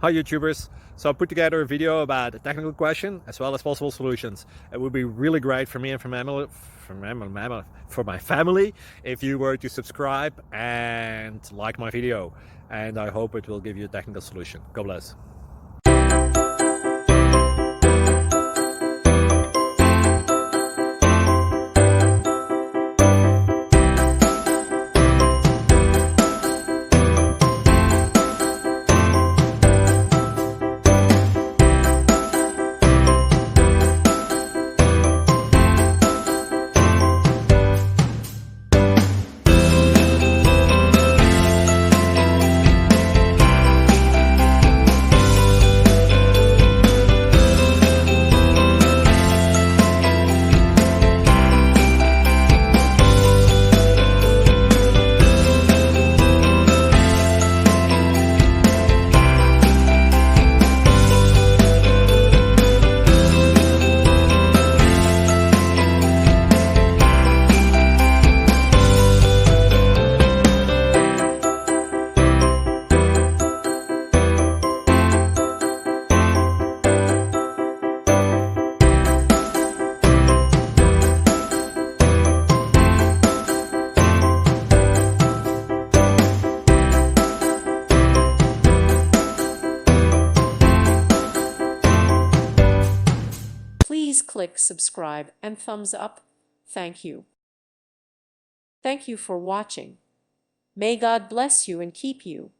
Hi YouTubers. So I put together a video about a technical question as well as possible solutions. It would be really great for me and for my family if you were to subscribe and like my video. And I hope it will give you a technical solution. God bless. Please click subscribe and thumbs up. Thank you. Thank you for watching. May God bless you and keep you.